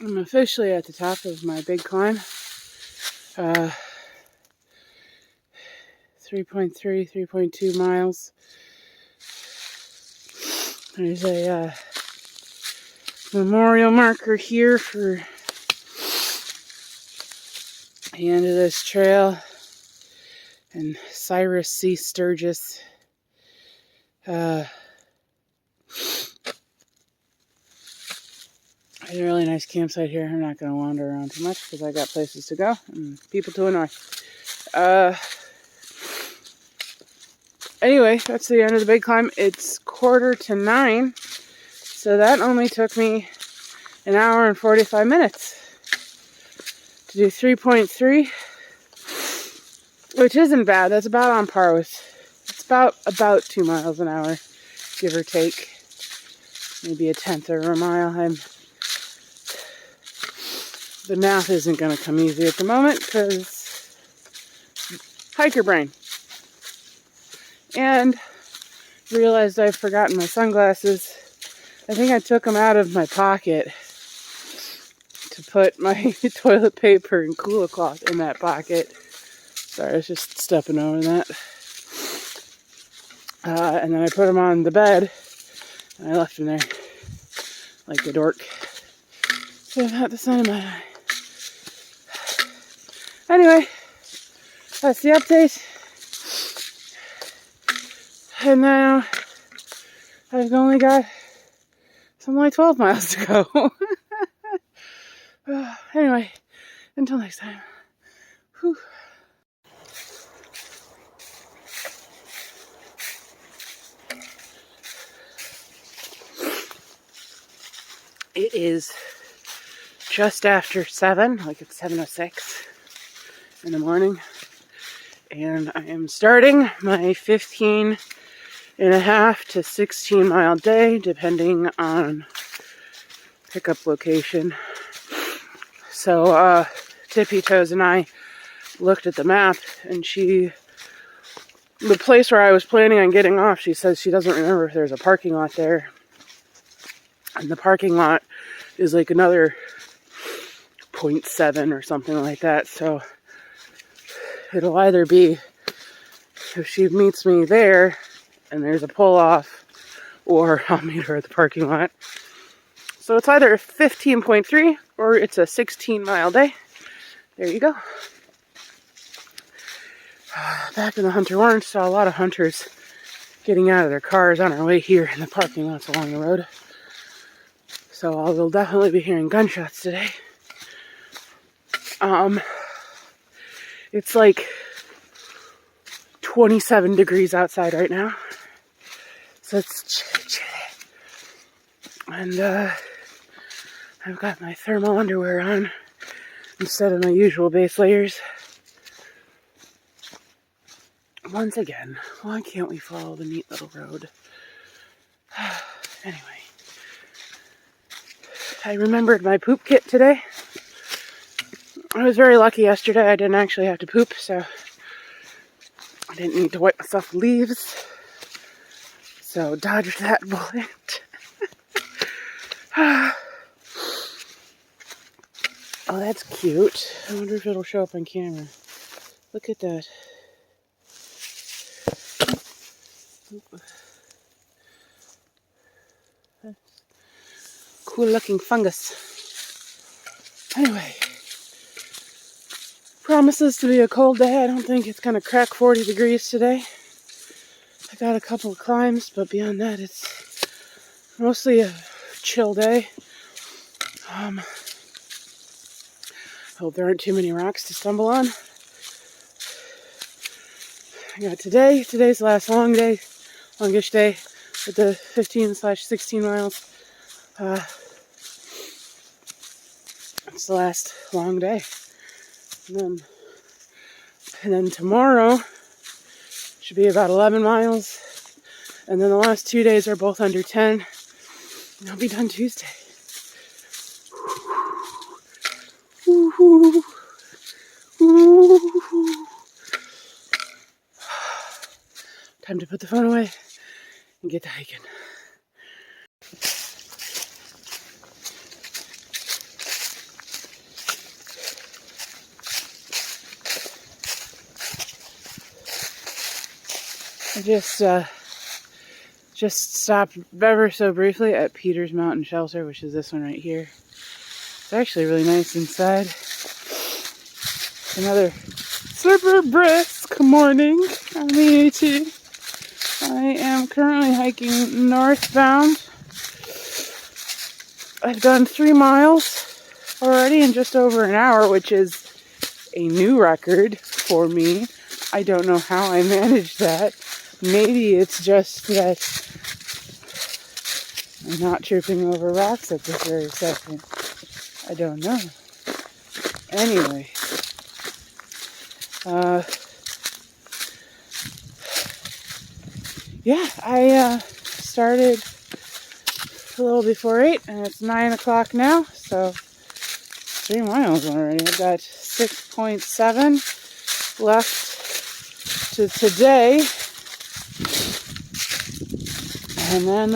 I'm officially at the top of my big climb. 3.3, 3.2 miles. There's a memorial marker here for the end of this trail. And Cyrus C. Sturgis. It's a really nice campsite here. I'm not going to wander around too much because I got places to go and people to annoy. Anyway, that's the end of the big climb. It's 8:45, so that only took me an hour and 45 minutes to do 3.3, which isn't bad. That's about on par with, it's about 2 miles an hour, give or take. Maybe a tenth of a mile. The math isn't going to come easy at the moment because hiker brain. And realized I've forgotten my sunglasses. I think I took them out of my pocket to put my toilet paper and cooler cloth in that pocket. Sorry, I was just stepping over that. And then I put them on the bed and I left them there like a dork. So I've had the sun in my eye. Anyway, that's the update. And now I've only got something like 12 miles to go. Anyway, until next time. Whew. It is just after 7, like it's 7:06 in the morning. And I am starting my 15.5 to 16 mile day, depending on pickup location. So, Tippy Toes and I looked at the map, and the place where I was planning on getting off, she says she doesn't remember if there's a parking lot there. And the parking lot is like another 0.7 or something like that. So it'll either be, if she meets me there and there's a pull off, or I'll meet her at the parking lot. So it's either 15.3 or it's a 16 mile day. There you go. Back in the Hunter Orange, saw a lot of hunters getting out of their cars on our way here in the parking lots along the road. So I will definitely be hearing gunshots today. It's like 27 degrees outside right now. So it's chilly. And I've got my thermal underwear on instead of my usual base layers. Once again, why can't we follow the neat little road? Anyway. I remembered my poop kit today. I was very lucky yesterday. I didn't actually have to poop, so I didn't need to wipe myself with leaves. So dodged that bullet. Oh, that's cute. I wonder if it'll show up on camera. Look at that. Cool looking fungus. Anyway, promises to be a cold day. I don't think it's gonna crack 40 degrees today. I got a couple of climbs, but beyond that, it's mostly a chill day. Hope there aren't too many rocks to stumble on. I got today's the last longish day with the 15/16 miles. It's the last long day. And then tomorrow should be about 11 miles. And then the last 2 days are both under 10. And I'll be done Tuesday. Time to put the phone away and get to hiking. I just stopped ever so briefly at Peter's Mountain Shelter, which is this one right here. It's actually really nice inside. Another super brisk morning on the AT. I am currently hiking northbound. I've done 3 miles already in just over an hour, which is a new record for me. I don't know how I managed that. Maybe it's just that I'm not tripping over rocks at this very second. I don't know. Anyway. Yeah, I started a little before 8 and it's 9 o'clock now, so 3 miles already. I've got 6.7 left to today, and then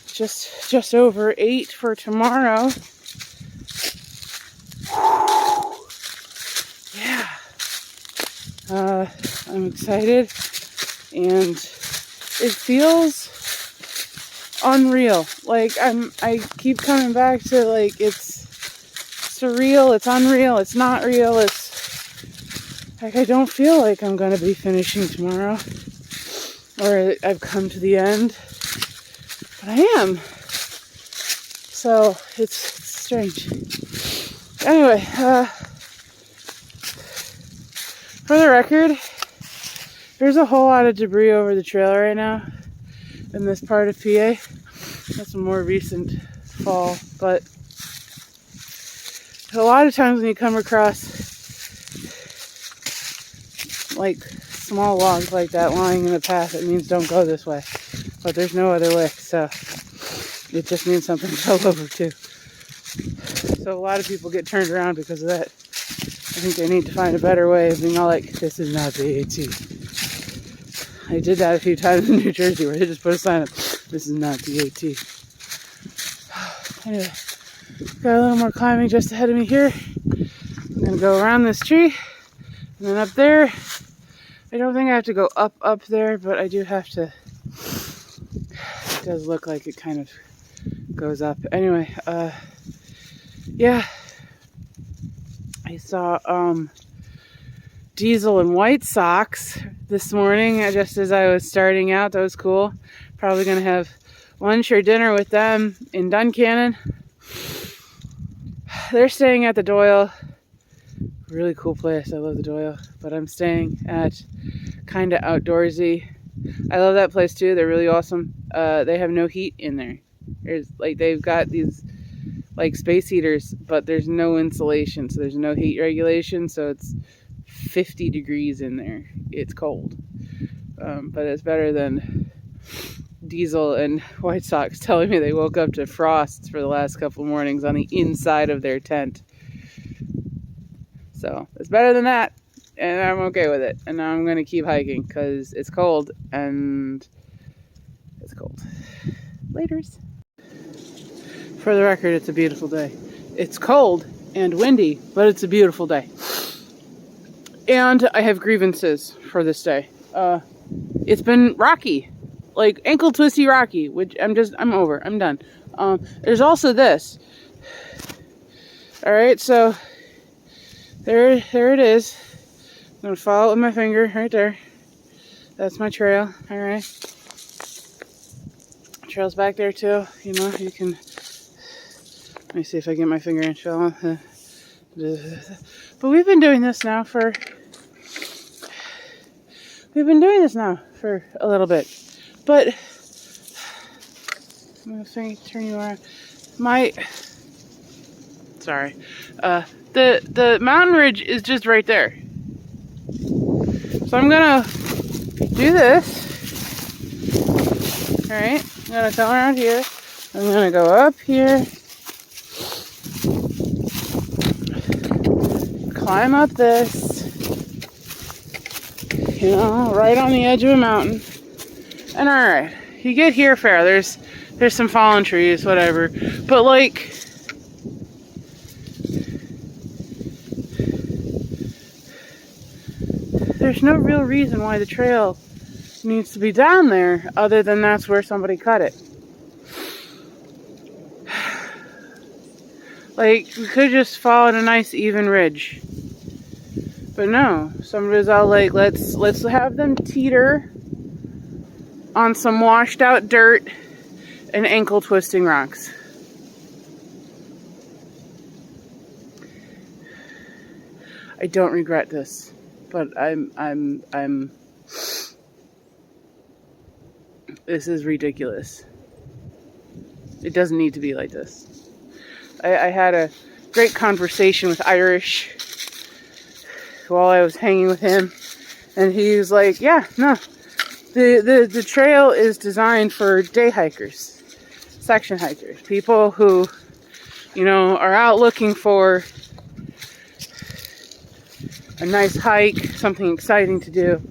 just over 8 for tomorrow. Yeah, I'm excited, and it feels unreal. Like I keep coming back to, like, it's surreal, it's unreal, it's not real, it's like I don't feel like I'm gonna be finishing tomorrow, or I've come to the end, but I am. So it's strange. Anyway, for the record, there's a whole lot of debris over the trail right now in this part of PA. That's a more recent fall, but a lot of times when you come across like small logs like that lying in the path, it means don't go this way. But there's no other way, so it just means something fell over too. So a lot of people get turned around because of that. I think they need to find a better way of being all like, this is not the AT. I did that a few times in New Jersey where they just put a sign up, this is not the AT. Anyway, got a little more climbing just ahead of me here. I'm going to go around this tree, and then up there. I don't think I have to go up there, but I do have to. It does look like it kind of goes up. Anyway, yeah. I saw Diesel and White Sox this morning just as I was starting out. That was cool. Probably going to have lunch or dinner with them in Duncannon. They're staying at the Doyle. Really cool place. I love the Doyle. But I'm staying at kind of outdoorsy. I love that place too. They're really awesome. They have no heat in there. There's like they've got these like space heaters, but there's no insulation, so there's no heat regulation, so it's 50 degrees in there. It's cold. But it's better than Diesel and White Sox telling me they woke up to frosts for the last couple of mornings on the inside of their tent. So it's better than that, and I'm okay with it. And now I'm going to keep hiking because it's cold, and it's cold. Laters. For the record, it's a beautiful day. It's cold and windy, but it's a beautiful day. And I have grievances for this day. It's been rocky. Like ankle twisty rocky, which I'm over. I'm done. There's also this. Alright, so there it is. I'm gonna follow it with my finger right there. That's my trail. Alright. Trail's back there too. You know, you can. Let me see if I get my finger in trail. But we've been doing this now for a little bit. But I'm gonna turn you around. The mountain ridge is just right there. So I'm gonna do this. Alright, I'm gonna come around here. I'm gonna go up here. Climb up this. You know, right on the edge of a mountain. And alright, you get here fair. There's some fallen trees, whatever. But like, there's no real reason why the trail needs to be down there other than that's where somebody cut it. Like, we could just follow a nice even ridge. But no, somebody's all like, let's have them teeter on some washed out dirt and ankle twisting rocks. I don't regret this, but I'm this is ridiculous. It doesn't need to be like this. I had a great conversation with Irish while I was hanging with him, and he was like, yeah, no, the trail is designed for day hikers, section hikers, people who, you know, are out looking for a nice hike, something exciting to do.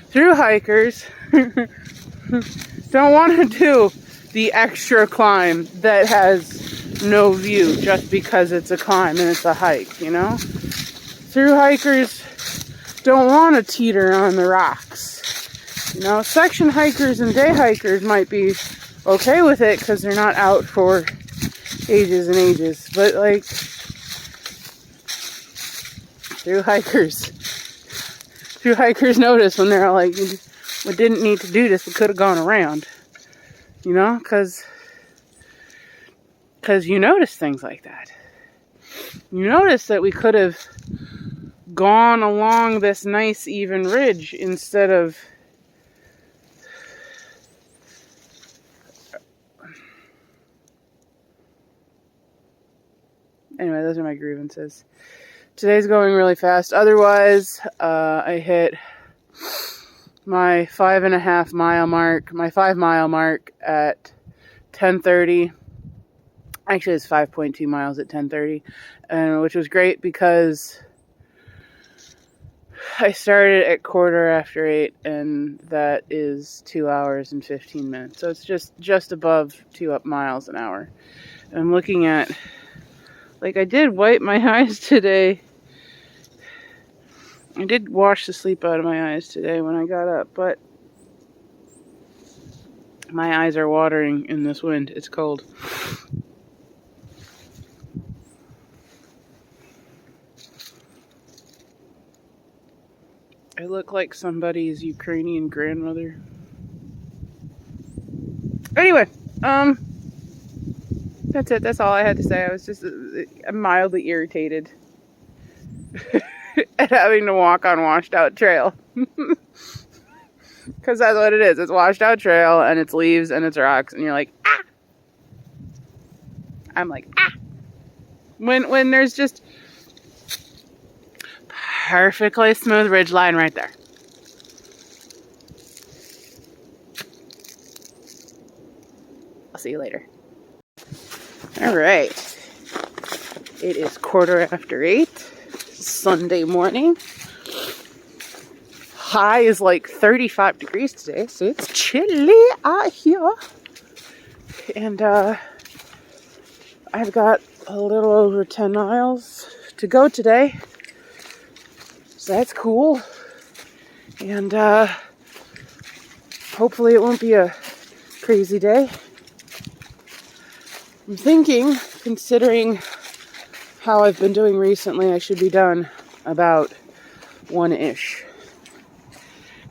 Through hikers don't want to do the extra climb that has no view just because it's a climb and it's a hike, you know? Through hikers don't want to teeter on the rocks. You know, section hikers and day hikers might be okay with it because they're not out for ages and ages. But, like, through hikers notice when they're like, we didn't need to do this, we could have gone around. You know, because you notice things like that. You notice that we could have gone along this nice even ridge instead of anyway, those are my grievances. Today's going really fast. Otherwise, I hit my 5.5 mile mark, my 5 mile mark at 10:30. Actually, it's 5.2 miles at 10:30, and which was great because I started at 8:15, and that is 2 hours and 15 minutes. So it's just above 2 miles an hour. And I'm looking at, like, I did wipe my eyes today. I did wash the sleep out of my eyes today when I got up, but my eyes are watering in this wind. It's cold. I look like somebody's Ukrainian grandmother. Anyway, that's it. That's all I had to say. I was just mildly irritated at having to walk on washed out trail. Because that's what it is. It's washed out trail, and it's leaves, and it's rocks, and you're like, ah! I'm like, ah! When there's just perfectly smooth ridge line right there. I'll see you later. All right. It is 8:15, Sunday morning. High is like 35 degrees today, so it's chilly out here. And I've got a little over 10 miles to go today. So that's cool. And hopefully it won't be a crazy day. I'm thinking, considering how I've been doing recently, I should be done about 1-ish.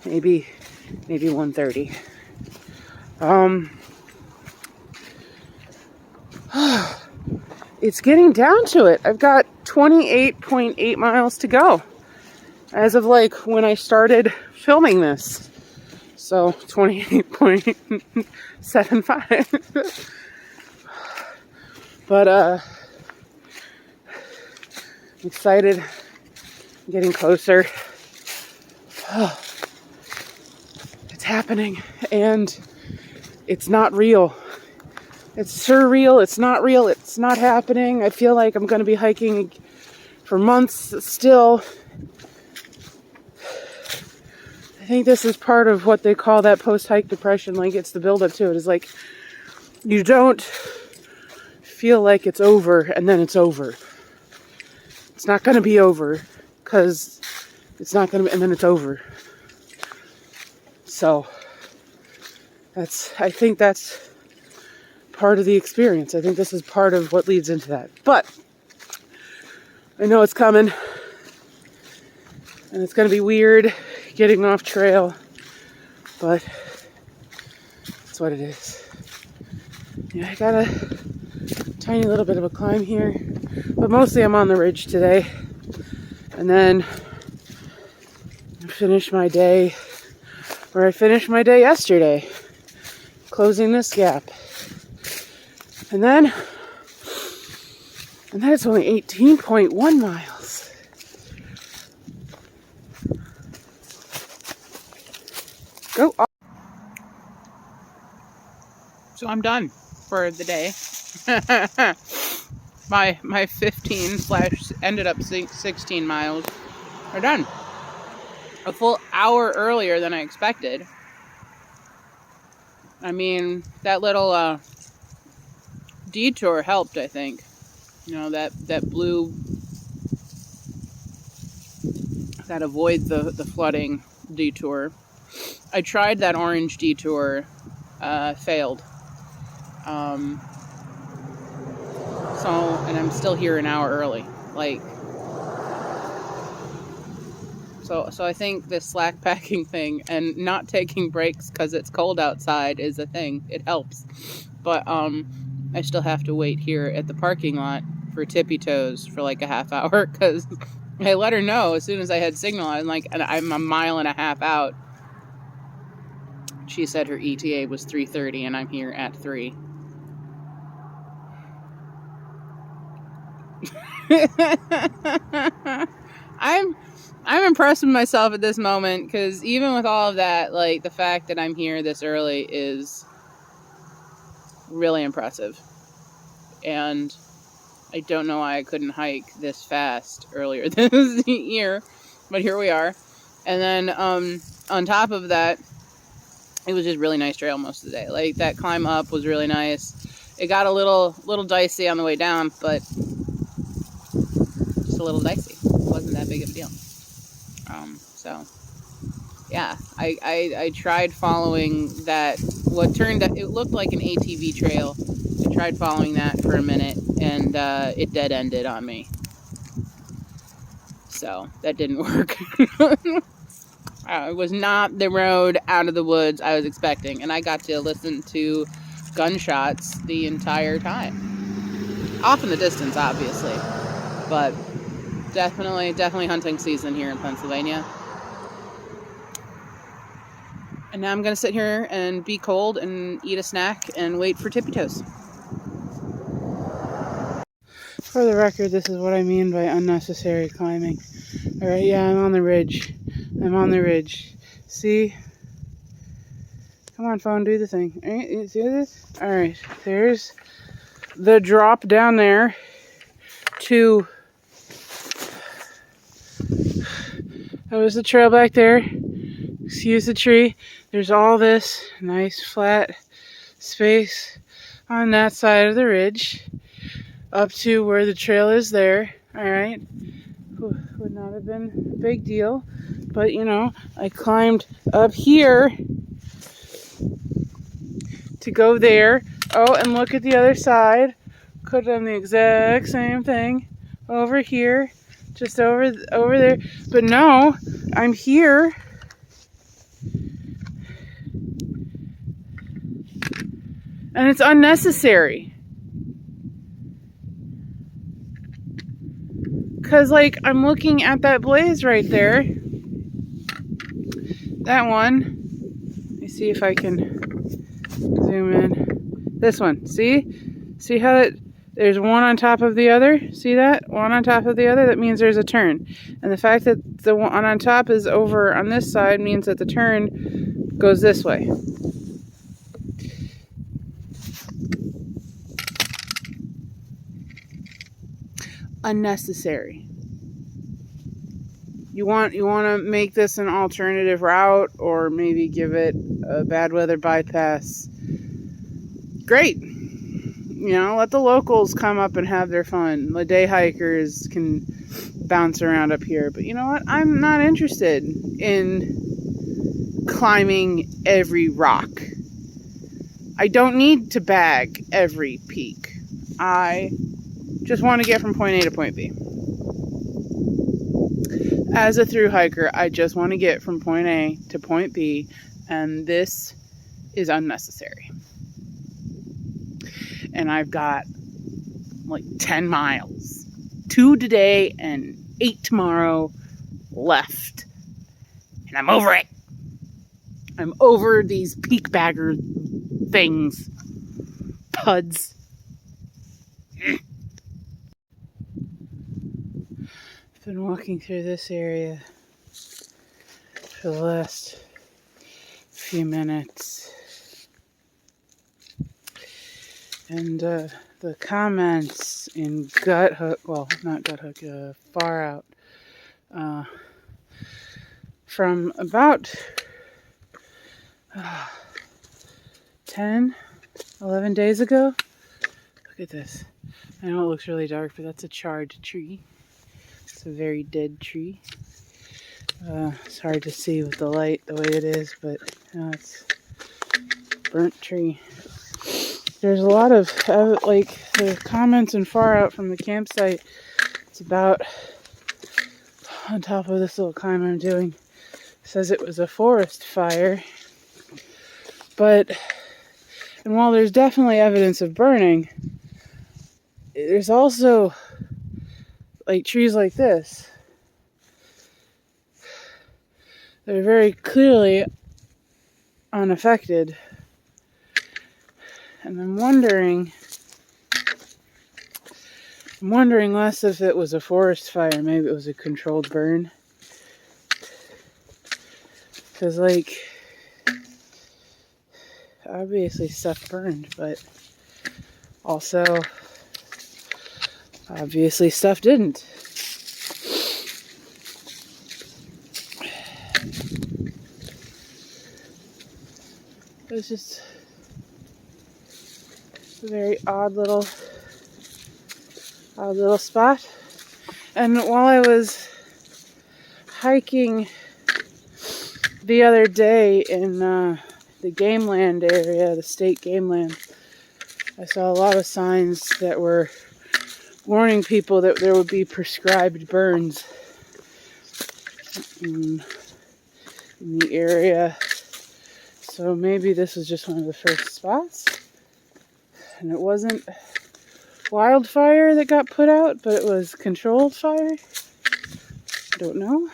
Maybe 1:30. It's getting down to it. I've got 28.8 miles to go as of like when I started filming this. So 28.75. But I'm excited. I'm getting closer. It's happening, and it's not real. It's surreal. It's not real. It's not happening. I feel like I'm going to be hiking for months still. I think this is part of what they call that post-hike depression. Like, it's the build-up to it. It's like you don't feel like it's over, and then it's over. It's not going to be over because It's not going to be, and then it's over. So I think that's part of the experience. I think this is part of what leads into that. But I know it's coming, and it's going to be weird getting off trail, but that's what it is. Yeah, I got a tiny little bit of a climb here, but mostly I'm on the ridge today. And then I finish my day where I finished my day yesterday, closing this gap. And then it's only 18.1 miles. Go off. So I'm done for the day. my 15 / ended up 16 miles are done. A full hour earlier than I expected. I mean, that little detour helped, I think. You know, that blue, that avoid the flooding detour. I tried that orange detour, failed. And I'm still here an hour early. Like, so I think this slack packing thing and not taking breaks because it's cold outside is a thing. It helps. But I still have to wait here at the parking lot for Tippy Toes for like a half hour because I let her know as soon as I had signal. I'm a mile and a half out. She said her ETA was 3:30 and I'm here at 3. I'm impressed with myself at this moment because even with all of that, like the fact that I'm here this early is really impressive. And I don't know why I couldn't hike this fast earlier this year, but here we are. And then on top of that, it was just really nice trail most of the day. Like that climb up was really nice. It got a little dicey on the way down, but just a little dicey. It wasn't that big of a deal. So yeah, I tried following that. What turned out, it looked like an ATV trail. I tried following that for a minute, and it dead ended on me. So that didn't work. It was not the road out of the woods I was expecting, and I got to listen to gunshots the entire time. Off in the distance, obviously, but definitely hunting season here in Pennsylvania. And now I'm going to sit here and be cold and eat a snack and wait for Tippy Toes. For the record, this is what I mean by unnecessary climbing. Alright, yeah, I'm on the ridge. See? Come on, phone, do the thing. Alright, you see this? Alright, there's the drop down there to... That was the trail back there. Excuse the tree. There's all this nice flat space on that side of the ridge up to where the trail is there. Alright. Would not have been a big deal. But, you know, I climbed up here to go there. Oh, and look at the other side. Could have done the exact same thing over here. Just over there. But no, I'm here. And it's unnecessary. Because, like, I'm looking at that blaze right there. That one. Let me see if I can zoom in. This one. See? See how there's one on top of the other? See that? One on top of the other? That means there's a turn. And the fact that the one on top is over on this side means that the turn goes this way. Unnecessary. You want to make this an alternative route or maybe give it a bad weather bypass. Great. let the locals come up and have their fun. The day hikers can bounce around up here. But you know what? I'm not interested in climbing every rock. I don't need to bag every peak. I just want to get from point A to point B. As a thru hiker, I just want to get from point A to point B, and this is unnecessary. And I've got like 10 miles, 2 today and 8 tomorrow left, and I'm over it. I'm over these peak bagger things. Puds. I've been walking through this area for the last few minutes. And the comments in Guthook, well, not Guthook, Far Out, from about 10, 11 days ago. Look at this. I know it looks really dark, but that's a charred tree. It's a very dead tree. It's hard to see with the light the way it is, but it's a burnt tree. There's a lot of, the comments in Far Out from the campsite. It's about, on top of this little climb I'm doing, says it was a forest fire. But, and while there's definitely evidence of burning, there's also, like, trees like this. They're very clearly unaffected. And I'm wondering less if it was a forest fire, maybe it was a controlled burn. Because, like, obviously stuff burned, but also, obviously stuff didn't. It was just a very odd little spot. And while I was hiking the other day in the game land area, the state game land, I saw a lot of signs that were warning people that there would be prescribed burns in the area. So maybe this was just one of the first spots. And it wasn't wildfire that got put out, but it was controlled fire. I don't know.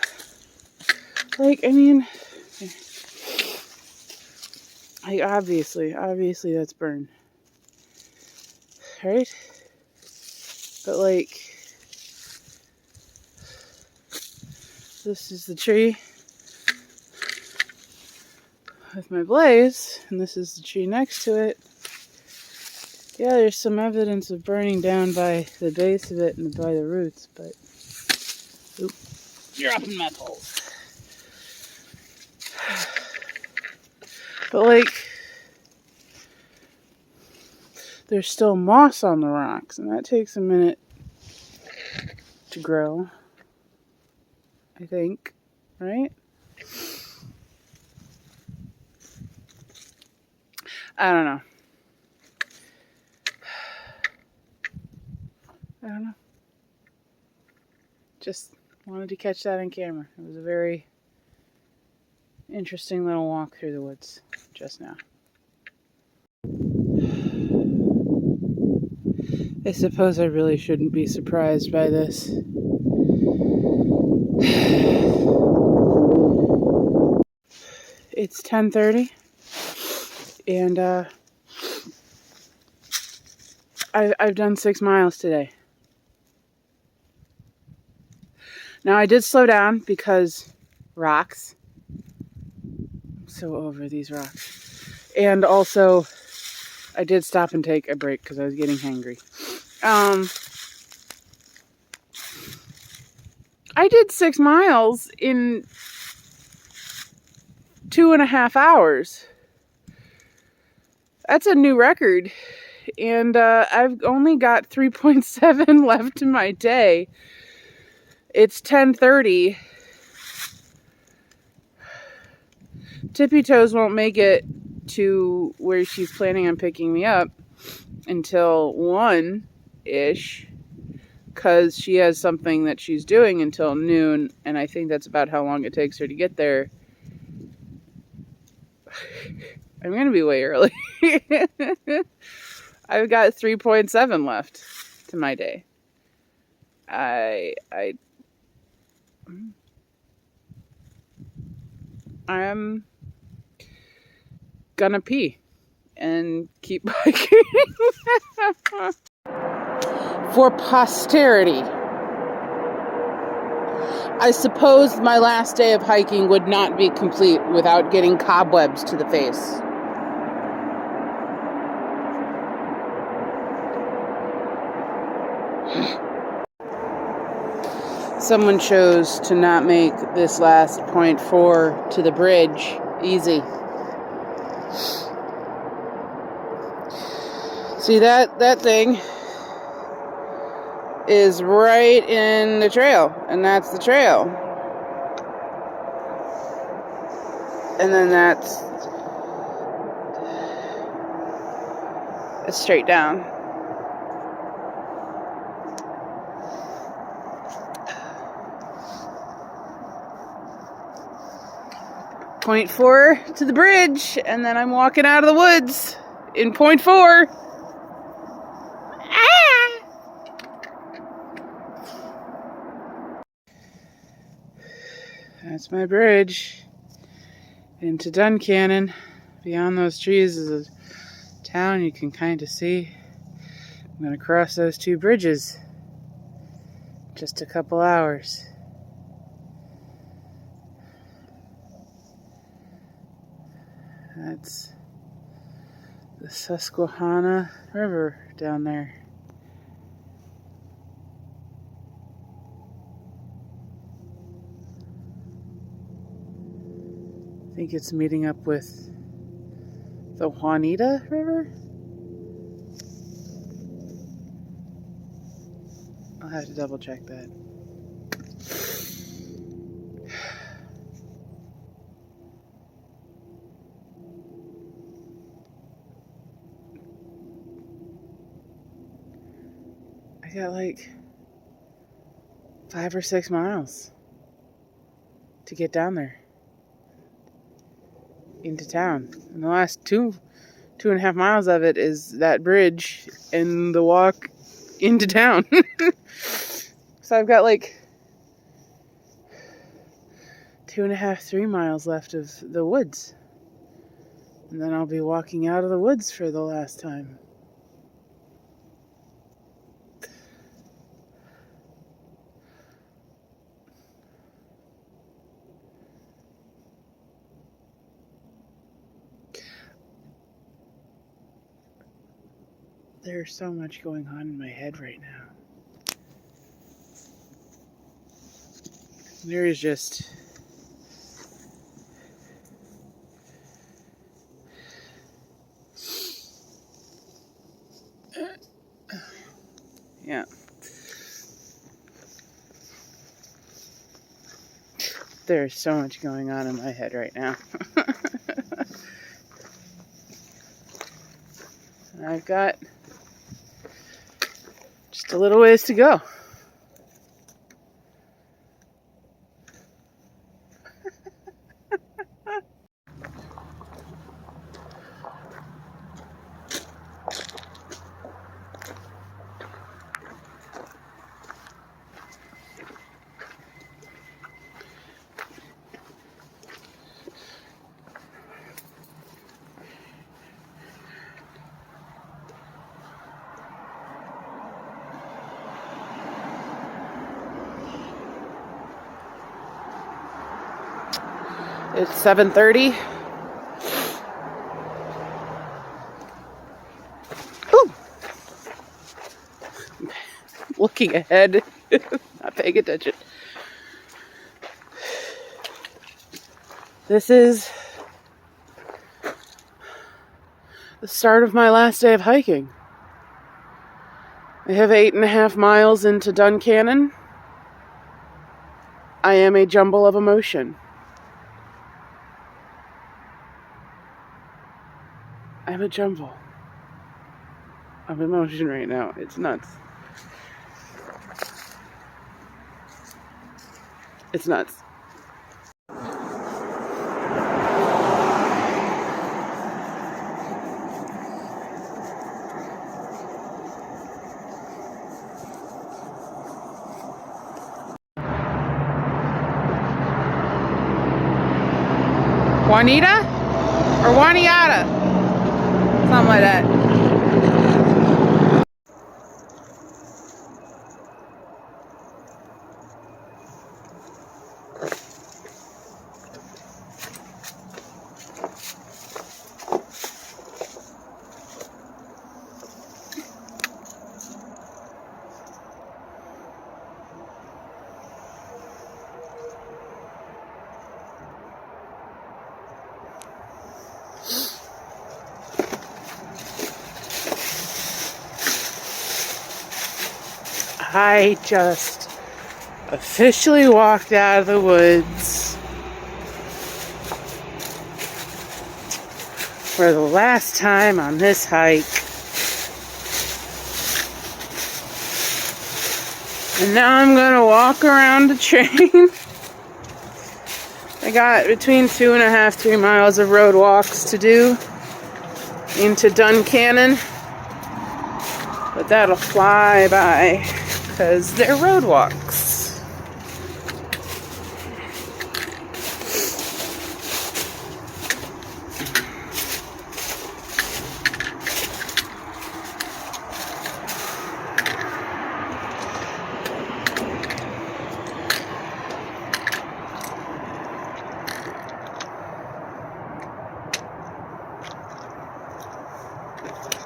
Like, I mean, like obviously that's burn. Right? But like, this is the tree with my blaze, and this is the tree next to it. Yeah, there's some evidence of burning down by the base of it and by the roots, but oop, you're up in my poles. But like, there's still moss on the rocks, and that takes a minute to grow, I think, right? I don't know. Just wanted to catch that on camera. It was a very interesting little walk through the woods just now. I suppose I really shouldn't be surprised by this. It's 10:30 and I've done 6 miles today. Now I did slow down because rocks. I'm so over these rocks. And also I did stop and take a break because I was getting hangry. I did 6 miles in 2.5 hours. That's a new record and I've only got 3.7 left in my day. It's 10:30. Tippy Toes won't make it to where she's planning on picking me up until 1-ish, because she has something that she's doing until noon, and I think that's about how long it takes her to get there. I'm going to be way early. I've got 3.7 left to my day. I'm gonna pee and keep biking. For posterity, I suppose my last day of hiking would not be complete without getting cobwebs to the face. Someone chose to not make this last 0.4 to the bridge easy. See, that thing is right in the trail, and that's the trail. And then that's straight down. Point 4 to the bridge, and then I'm walking out of the woods in 0.4. That's my bridge into Duncannon. Beyond those trees is a town you can kind of see. I'm going to cross those two bridges in just a couple hours. That's the Susquehanna River down there. I think it's meeting up with the Juanita River? I'll have to double check that. I got like 5 or 6 miles to get down there into town. And the last 2.5 miles of it is that bridge and the walk into town. So I've got like 2.5, 3 miles left of the woods. And then I'll be walking out of the woods for the last time. There's so much going on in my head right now. There is just... yeah. There's so much going on in my head right now. I've got just a little ways to go. It's 7:30. Ooh. Looking ahead, not paying attention. This is the start of my last day of hiking. I have 8.5 miles into Duncannon. I am a jumble of emotion. I'm a jumble of emotion right now. It's nuts. It's nuts. Juanita? Or Juaniata? Something like that. I just officially walked out of the woods for the last time on this hike. And now I'm gonna walk around the train. I got between 2.5, 3 miles of road walks to do into Duncannon. But that'll fly by because they're road walks.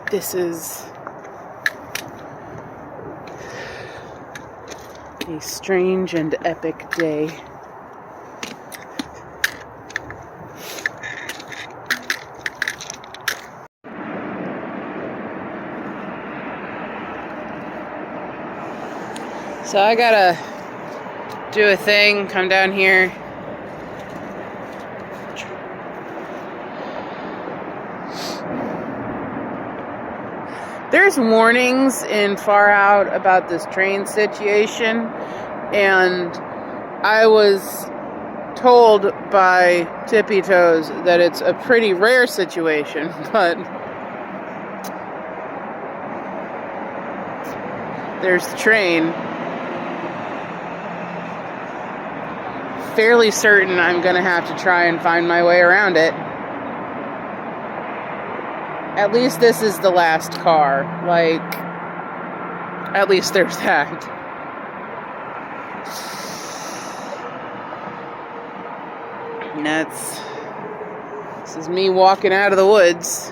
This is a strange and epic day. So I gotta do a thing, come down here. There's warnings in Far Out about this train situation, and I was told by Tippy Toes that it's a pretty rare situation, but there's the train. Fairly certain I'm gonna have to try and find my way around it. At least this is the last car. Like, at least there's that. And this is me walking out of the woods.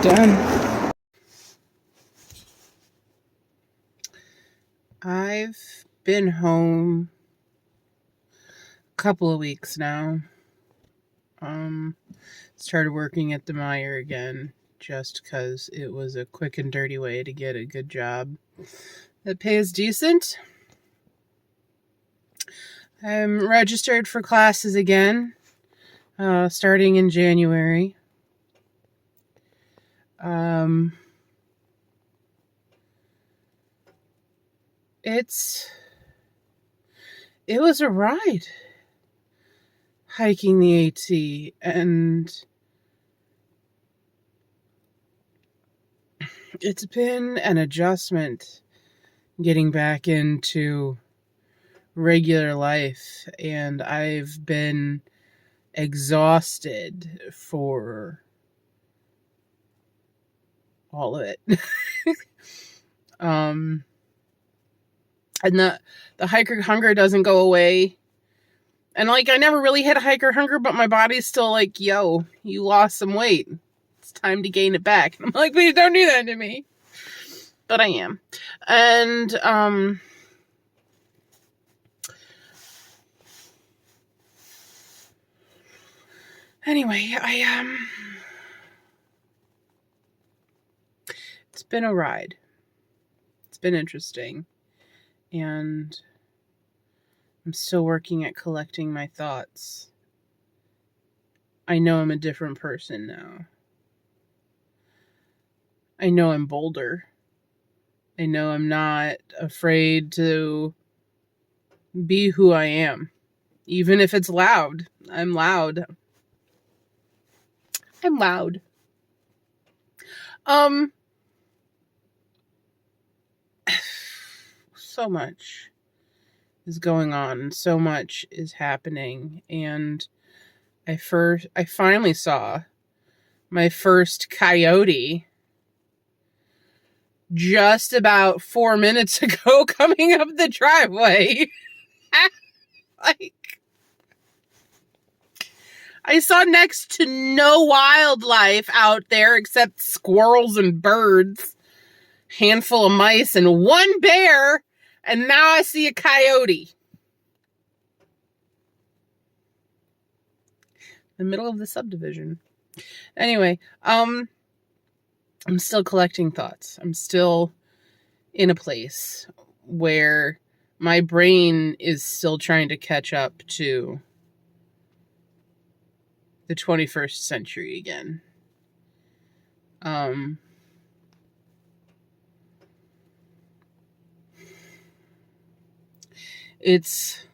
Done. I've been home a couple of weeks now. Started working at the Meijer again just because it was a quick and dirty way to get a good job that pays decent. I'm registered for classes again, starting in January. It was a ride hiking the AT, and it's been an adjustment getting back into regular life, and I've been exhausted for all of it. And the hiker hunger doesn't go away. And like, I never really hit a hiker hunger, but my body's still like, yo, you lost some weight. It's time to gain it back. And I'm like, please don't do that to me. But I am. And, anyway, it's been a ride. It's been interesting. And I'm still working at collecting my thoughts. I know I'm a different person now. I know I'm bolder. I know I'm not afraid to be who I am. Even if it's loud. I'm loud. I'm loud. So much is going on. So much is happening. And I finally saw my first coyote just about 4 minutes ago coming up the driveway. Like, I saw next to no wildlife out there except squirrels and birds, handful of mice and one bear, and now I see a coyote. The middle of the subdivision. Anyway, I'm still collecting thoughts. I'm still in a place where my brain is still trying to catch up to the 21st century again. It's,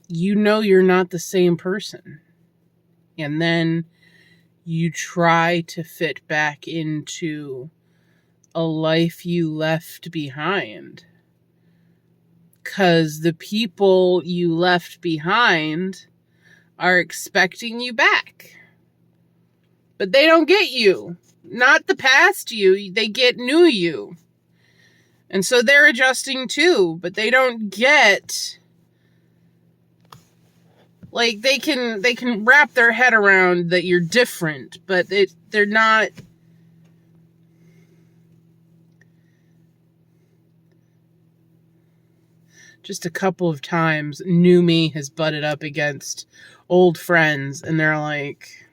you know, you're not the same person. And then you try to fit back into a life you left behind. 'Cause the people you left behind are expecting you back. But they don't get you. Not the past you, they get new you. And so they're adjusting too, but they don't get, like, they can wrap their head around that you're different, but they're not. Just a couple of times, new me has butted up against old friends, and they're like,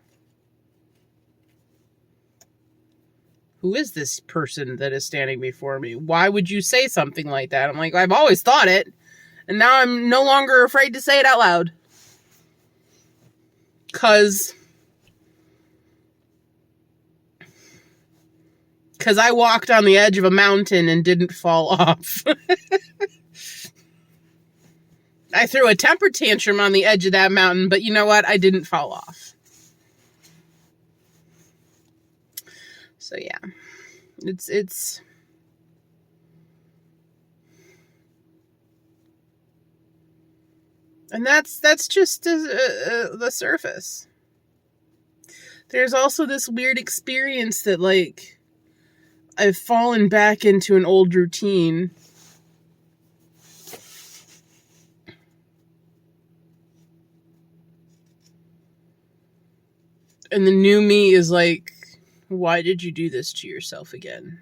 who is this person that is standing before me? Why would you say something like that? I'm like, I've always thought it, and now I'm no longer afraid to say it out loud. Because I walked on the edge of a mountain and didn't fall off. I threw a temper tantrum on the edge of that mountain, but you know what? I didn't fall off. So yeah, it's and that's just the surface. There's also this weird experience that, like, I've fallen back into an old routine. And the new me is like, why did you do this to yourself again?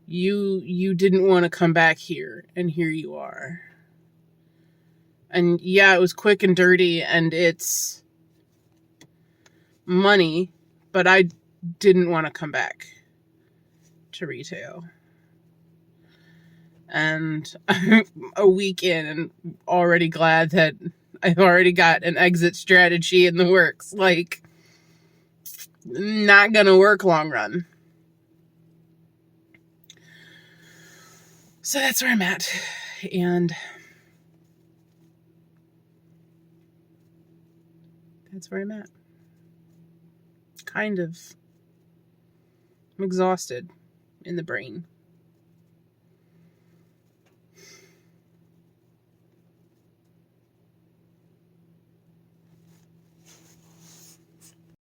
You didn't want to come back here, and here you are. And yeah, it was quick and dirty, and it's money, but I didn't want to come back to retail. And I'm a week in and already glad that I've already got an exit strategy in the works. Like, not gonna work long run. So that's where I'm at. And that's where I'm at. Kind of. I'm exhausted in the brain.